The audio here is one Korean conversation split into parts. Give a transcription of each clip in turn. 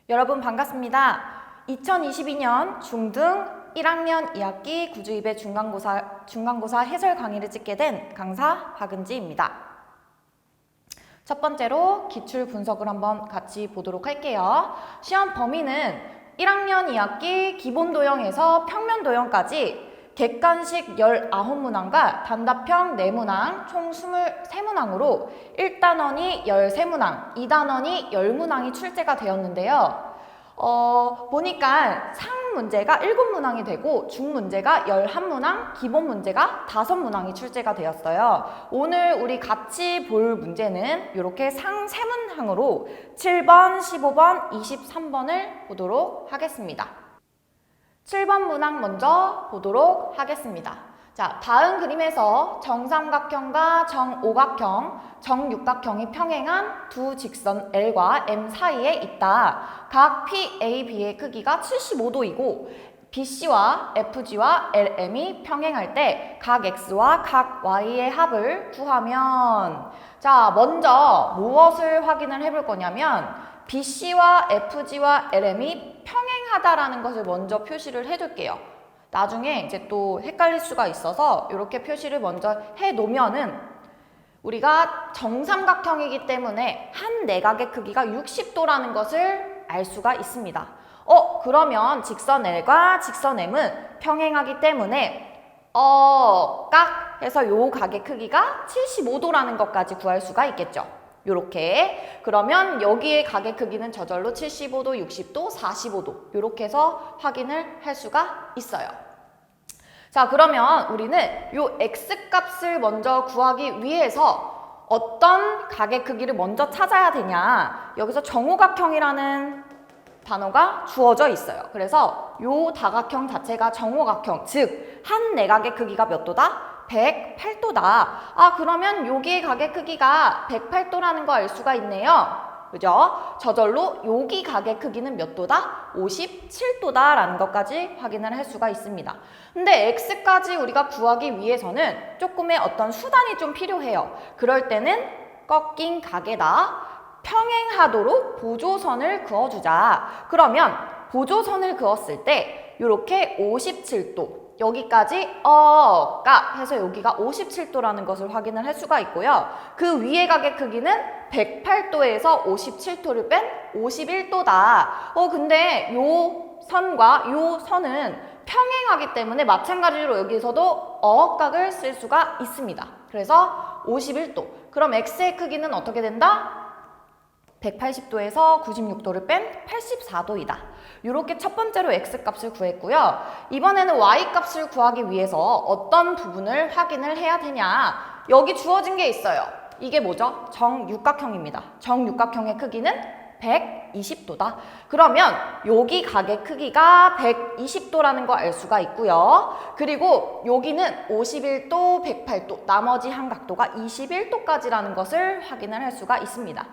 여러분 반갑습니다. 2022년 중등 1학년 2학기 구주입의 중간고사 해설 강의를 찍게 된 강사 박은지입니다. 첫 번째로 기출 분석을 한번 같이 보도록 할게요. 시험 범위는 1학년 2학기 기본도형에서 평면도형까지 객관식 19문항과 단답형 4문항 총 23문항으로 1단원이 13문항, 2단원이 10문항이 출제가 되었는데요. 보니까 상 문제가 7문항이 되고 중 문제가 11문항, 기본 문제가 5문항이 출제가 되었어요. 오늘 우리 같이 볼 문제는 이렇게 상 3문항으로 7번, 15번, 23번을 보도록 하겠습니다. 7번 문항 먼저 보도록 하겠습니다. 자, 다음 그림에서 정삼각형과 정오각형, 정육각형이 평행한 두 직선 L과 M 사이에 있다. 각 PAB의 크기가 75도이고 BC와 FG와 LM이 평행할 때 각 X와 각 Y의 합을 구하면, 자, 먼저 무엇을 확인을 해볼 거냐면 BC와 FG와 LM이 평행하다라는 것을 먼저 표시를 해둘게요. 나중에 이제 또 헷갈릴 수가 있어서 이렇게 표시를 먼저 해놓으면은 우리가 정삼각형이기 때문에 한 내각의 크기가 60도라는 것을 알 수가 있습니다. 그러면 직선 L과 직선 M은 평행하기 때문에 깍 해서 요 각의 크기가 75도라는 것까지 구할 수가 있겠죠. 요렇게. 그러면 여기에 각의 크기는 저절로 75도, 60도, 45도 요렇게 해서 확인을 할 수가 있어요. 자, 그러면 우리는 요 X값을 먼저 구하기 위해서 어떤 각의 크기를 먼저 찾아야 되냐. 여기서 정오각형이라는 단어가 주어져 있어요. 그래서 요 다각형 자체가 정오각형, 즉 한 내각의 크기가 몇 도다? 108도다. 그러면 여기의 각의 크기가 108도라는 거 알 수가 있네요. 그죠? 저절로 여기 각의 크기는 몇 도다? 57도다 라는 것까지 확인을 할 수가 있습니다. 근데 X까지 우리가 구하기 위해서는 조금의 어떤 수단이 좀 필요해요. 그럴 때는 꺾인 각에다 평행하도록 보조선을 그어주자. 그러면 보조선을 그었을 때 이렇게 57도 여기까지 깍 해서 여기가 57도라는 것을 확인을 할 수가 있고요. 그 위의 각의 크기는 108도에서 57도를 뺀 51도다. 근데 요 선과 요 선은 평행하기 때문에 마찬가지로 여기서도 각을 쓸 수가 있습니다. 그래서 51도. 그럼 X의 크기는 어떻게 된다? 180도에서 96도를 뺀 84도이다. 이렇게 첫 번째로 X값을 구했고요. 이번에는 Y값을 구하기 위해서 어떤 부분을 확인을 해야 되냐. 여기 주어진 게 있어요. 이게 뭐죠? 정육각형입니다. 정육각형의 크기는 120도다. 그러면 여기 각의 크기가 120도라는 거 알 수가 있고요. 그리고 여기는 51도, 108도, 나머지 한 각도가 21도까지라는 것을 확인을 할 수가 있습니다.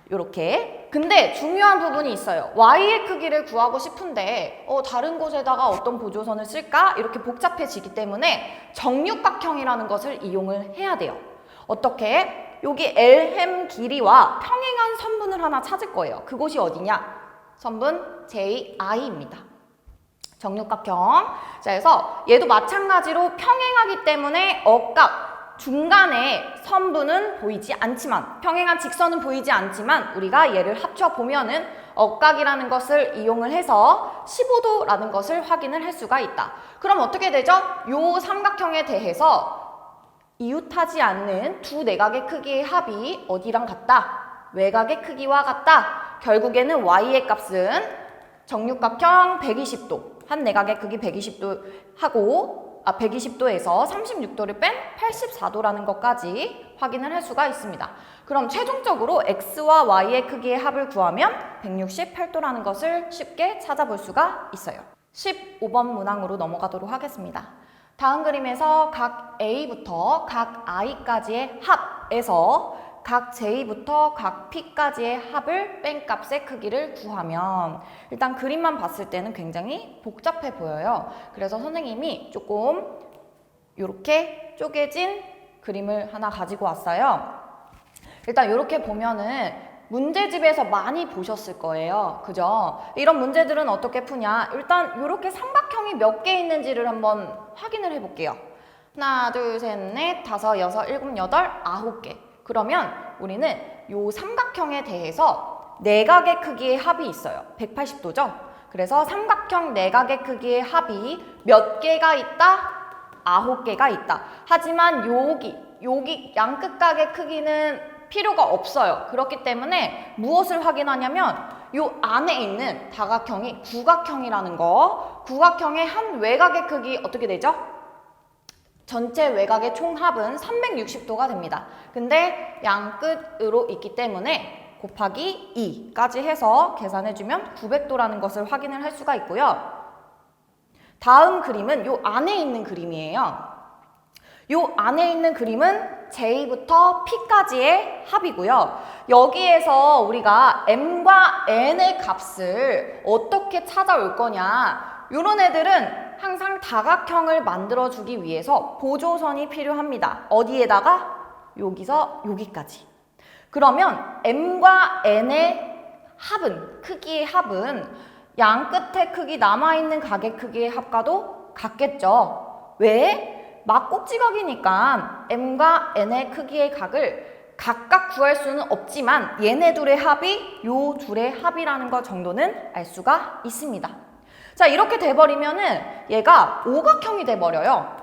요렇게. 근데 중요한 부분이 있어요. Y의 크기를 구하고 싶은데 다른 곳에다가 어떤 보조선을 쓸까? 이렇게 복잡해지기 때문에 정육각형이라는 것을 이용을 해야 돼요. 어떻게? 여기 LM 길이와 평행한 선분을 하나 찾을 거예요. 그곳이 어디냐? 선분 JI입니다. 정육각형. 자, 그래서 얘도 마찬가지로 평행하기 때문에 값 중간에 선분은 보이지 않지만, 평행한 직선은 보이지 않지만 우리가 얘를 합쳐보면은 억각이라는 것을 이용을 해서 15도라는 것을 확인을 할 수가 있다. 그럼 어떻게 되죠? 요 삼각형에 대해서 이웃하지 않는 두 내각의 크기의 합이 어디랑 같다? 외각의 크기와 같다. 결국에는 Y의 값은 정육각형 120도, 한 내각의 크기 120도 하고 120도에서 36도를 뺀 84도라는 것까지 확인을 할 수가 있습니다. 그럼 최종적으로 X와 Y의 크기의 합을 구하면 168도라는 것을 쉽게 찾아볼 수가 있어요. 15번 문항으로 넘어가도록 하겠습니다. 다음 그림에서 각 A부터 각 I까지의 합에서 각 J부터 각 P까지의 합을 뺀 값의 크기를 구하면, 일단 그림만 봤을 때는 굉장히 복잡해 보여요. 그래서 선생님이 조금 이렇게 쪼개진 그림을 하나 가지고 왔어요. 일단 이렇게 보면은 문제집에서 많이 보셨을 거예요. 그죠? 이런 문제들은 어떻게 푸냐? 일단 이렇게 삼각형이 몇 개 있는지를 한번 확인을 해볼게요. 하나, 둘, 셋, 넷, 다섯, 여섯, 일곱, 여덟, 아홉 개. 그러면 우리는 이 삼각형에 대해서 내각의 크기의 합이 있어요. 180도죠? 그래서 삼각형 내각의 크기의 합이 몇 개가 있다? 9개가 있다. 하지만 여기 양끝각의 크기는 필요가 없어요. 그렇기 때문에 무엇을 확인하냐면 요 안에 있는 다각형이 구각형이라는 거. 구각형의 한 외곽의 크기 어떻게 되죠? 전체 외곽의 총합은 360도가 됩니다. 근데 양끝으로 있기 때문에 곱하기 2까지 해서 계산해주면 900도라는 것을 확인을 할 수가 있고요. 다음 그림은 요 안에 있는 그림이에요. 요 안에 있는 그림은 J부터 P까지의 합이고요. 여기에서 우리가 M과 N의 값을 어떻게 찾아올 거냐. 요런 애들은 항상 다각형을 만들어주기 위해서 보조선이 필요합니다. 어디에다가? 여기서 여기까지. 그러면 M과 N의 합은, 크기의 합은 양 끝의 크기, 남아있는 각의 크기의 합과도 같겠죠. 왜? 막꼭지각이니까 M과 N의 크기의 각을 각각 구할 수는 없지만 얘네 둘의 합이 요 둘의 합이라는 것 정도는 알 수가 있습니다. 자, 이렇게 돼버리면은 얘가 오각형이 돼버려요.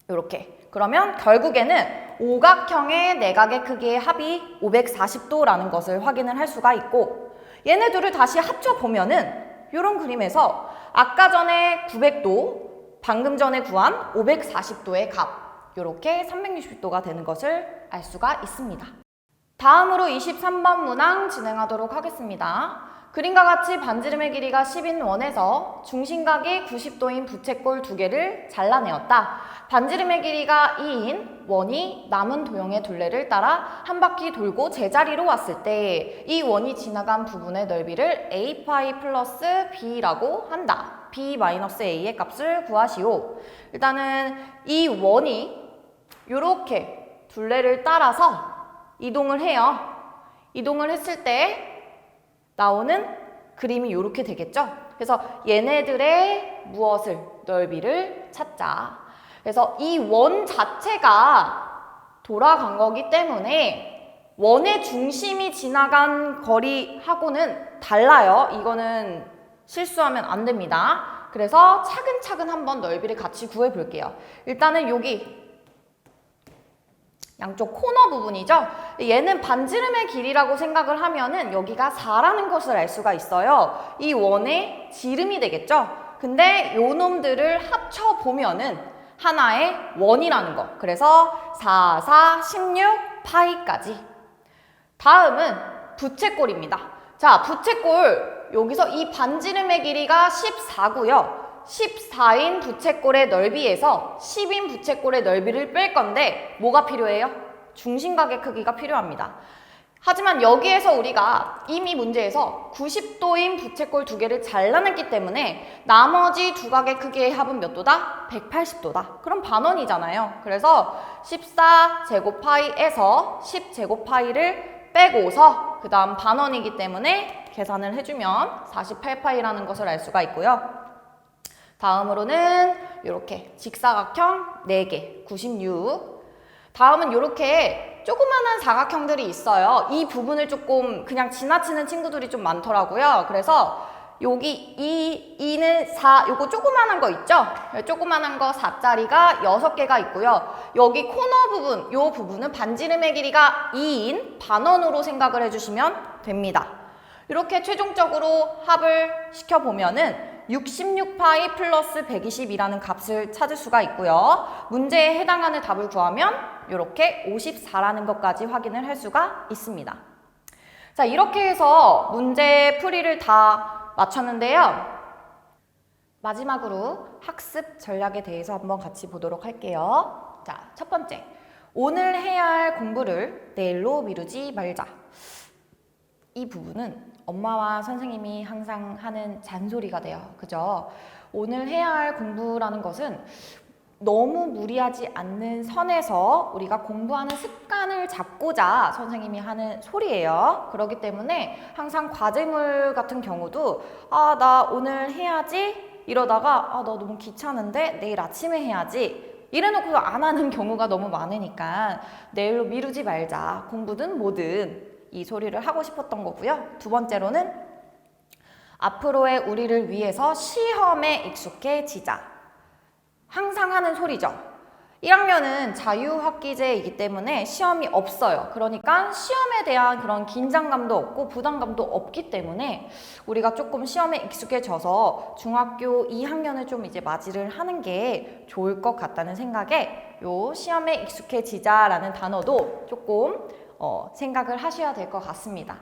요렇게. 그러면 결국에는 오각형의 내각의 크기의 합이 540도라는 것을 확인을 할 수가 있고 얘네 둘을 다시 합쳐보면은 요런 그림에서 아까 전에 900도, 방금 전에 구한 540도의 값, 요렇게 360도가 되는 것을 알 수가 있습니다. 다음으로 23번 문항 진행하도록 하겠습니다. 그림과 같이 반지름의 길이가 10인 원에서 중심각이 90도인 부채꼴 두 개를 잘라내었다. 반지름의 길이가 2인 원이 남은 도형의 둘레를 따라 한 바퀴 돌고 제자리로 왔을 때 이 원이 지나간 부분의 넓이를 a파이 플러스 b라고 한다. b-a의 값을 구하시오. 일단은 이 원이 이렇게 둘레를 따라서 이동을 해요. 이동을 했을 때 나오는 그림이 이렇게 되겠죠? 그래서 얘네들의 무엇을? 넓이를 찾자. 그래서 이 원 자체가 돌아간 거기 때문에 원의 중심이 지나간 거리하고는 달라요. 이거는 실수하면 안 됩니다. 그래서 차근차근 한번 넓이를 같이 구해 볼게요. 일단은 여기 양쪽 코너 부분이죠. 얘는 반지름의 길이라고 생각을 하면은 여기가 4라는 것을 알 수가 있어요. 이 원의 지름이 되겠죠. 근데 요 놈들을 합쳐보면은 하나의 원이라는 거. 그래서 4, 4, 16, 파이까지. 다음은 부채꼴입니다. 자, 부채꼴 여기서 이 반지름의 길이가 14고요. 14인 부채꼴의 넓이에서 10인 부채꼴의 넓이를 뺄 건데 뭐가 필요해요? 중심각의 크기가 필요합니다. 하지만 여기에서 우리가 이미 문제에서 90도인 부채꼴 두 개를 잘라냈기 때문에 나머지 두 각의 크기의 합은 몇 도다? 180도다. 그럼 반원이잖아요. 그래서 14제곱파이에서 10제곱파이를 빼고서 그 다음 반원이기 때문에 계산을 해주면 48파이라는 것을 알 수가 있고요. 다음으로는 이렇게 직사각형 4개, 96. 다음은 이렇게 조그마한 사각형들이 있어요. 이 부분을 조금 그냥 지나치는 친구들이 좀 많더라고요. 그래서 여기 2는 4, 요거 조그마한 거 있죠? 조그마한 거 4짜리가 6개가 있고요. 여기 코너 부분, 요 부분은 반지름의 길이가 2인 반원으로 생각을 해주시면 됩니다. 이렇게 최종적으로 합을 시켜보면은 66파이 플러스 120이라는 값을 찾을 수가 있고요. 문제에 해당하는 답을 구하면 이렇게 54라는 것까지 확인을 할 수가 있습니다. 자, 이렇게 해서 문제 풀이를 다 마쳤는데요. 마지막으로 학습 전략에 대해서 한번 같이 보도록 할게요. 자, 첫 번째. 오늘 해야 할 공부를 내일로 미루지 말자. 이 부분은 엄마와 선생님이 항상 하는 잔소리가 돼요. 그죠? 오늘 해야 할 공부라는 것은 너무 무리하지 않는 선에서 우리가 공부하는 습관을 잡고자 선생님이 하는 소리예요. 그렇기 때문에 항상 과제물 같은 경우도 나 오늘 해야지 이러다가 나 너무 귀찮은데 내일 아침에 해야지 이래놓고서 안 하는 경우가 너무 많으니까 내일로 미루지 말자. 공부든 뭐든 이 소리를 하고 싶었던 거고요. 두 번째로는 앞으로의 우리를 위해서 시험에 익숙해지자. 항상 하는 소리죠. 1학년은 자유학기제이기 때문에 시험이 없어요. 그러니까 시험에 대한 그런 긴장감도 없고 부담감도 없기 때문에 우리가 조금 시험에 익숙해져서 중학교 2학년을 좀 이제 맞이를 하는 게 좋을 것 같다는 생각에 요 시험에 익숙해지자라는 단어도 조금 생각을 하셔야 될 것 같습니다.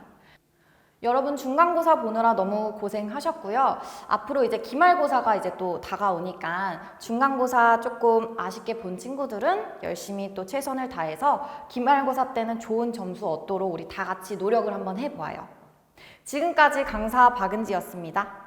여러분 중간고사 보느라 너무 고생하셨고요. 앞으로 이제 기말고사가 이제 또 다가오니까 중간고사 조금 아쉽게 본 친구들은 열심히 또 최선을 다해서 기말고사 때는 좋은 점수 얻도록 우리 다 같이 노력을 한번 해보아요. 지금까지 강사 박은지였습니다.